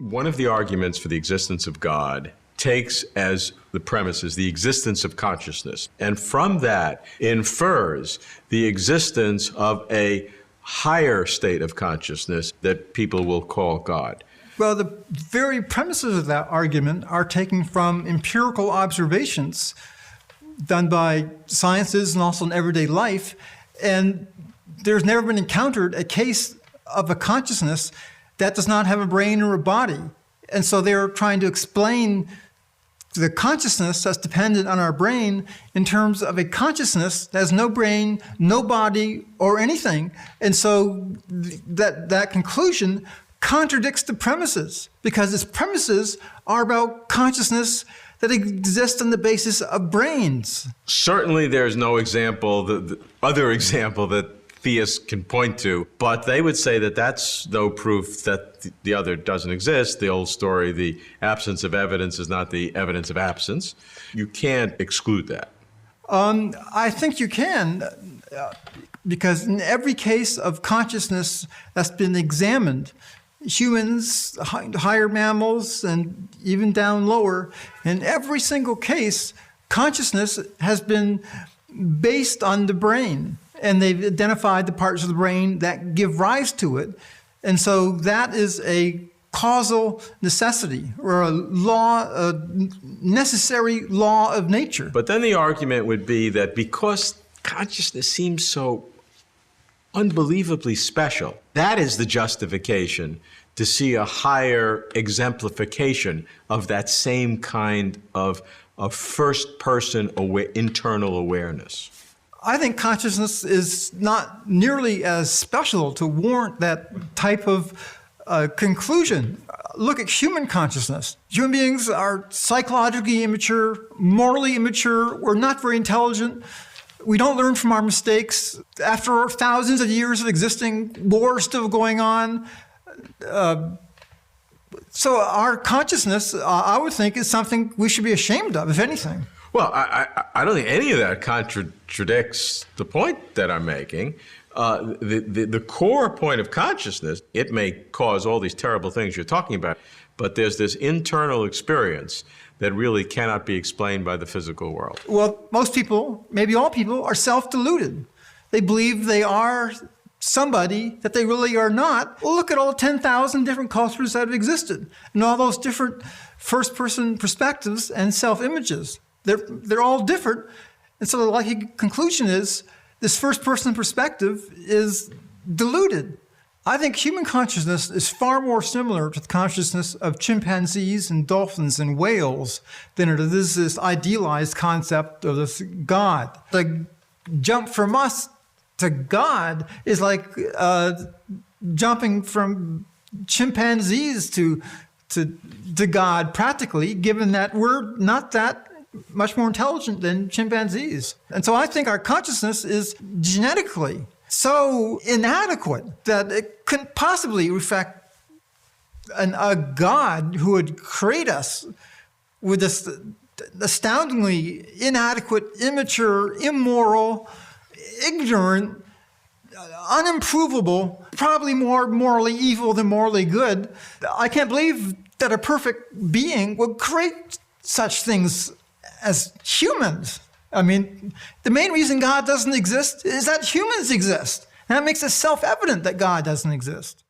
One of the arguments for the existence of God takes as the premises the existence of consciousness, and from that infers the existence of a higher state of consciousness that people will call God. Well, the very premises of that argument are taken from empirical observations done by sciences and also in everyday life, and there's never been encountered a case of a consciousness that does not have a brain or a body. And so they're trying to explain the consciousness that's dependent on our brain in terms of a consciousness that has no brain, no body, or anything. And so that conclusion contradicts the premises, because its premises are about consciousness that exists on the basis of brains. Certainly there's no example, the other example that theists can point to, but they would say that that's no proof that the other doesn't exist. The old story, the absence of evidence is not the evidence of absence. You can't exclude that. I think you can, because in every case of consciousness that's been examined, humans, higher mammals, and even down lower, in every single case, consciousness has been based on the brain. And they've identified the parts of the brain that give rise to it. And so that is a causal necessity, or a law, a necessary law of nature. But then the argument would be that because consciousness seems so unbelievably special, that is the justification to see a higher exemplification of that same kind of first-person internal awareness. I think consciousness is not nearly as special to warrant that type of conclusion. Look at human consciousness. Human beings are psychologically immature, morally immature. We're not very intelligent. We don't learn from our mistakes. After thousands of years of existing, wars still going on. So our consciousness, I would think, is something we should be ashamed of, if anything. Well, I don't think any of that contradicts the point that I'm making. The core point of consciousness, it may cause all these terrible things you're talking about, but there's this internal experience that really cannot be explained by the physical world. Well, most people, maybe all people, are self-deluded. They believe they are somebody that they really are not. Well, look at all 10,000 different cultures that have existed, and all those different first-person perspectives and self-images. They're all different. And so the likely conclusion is this first-person perspective is deluded. I think human consciousness is far more similar to the consciousness of chimpanzees and dolphins and whales than it is this idealized concept of this God. The jump from us to God is like jumping from chimpanzees to God practically, given that we're not that much more intelligent than chimpanzees. And so I think our consciousness is genetically so inadequate that it couldn't possibly reflect a God who would create us with this astoundingly inadequate, immature, immoral, ignorant, unimprovable, probably more morally evil than morally good. I can't believe that a perfect being would create such things as humans. I mean, the main reason God doesn't exist is that humans exist. And that makes it self-evident that God doesn't exist.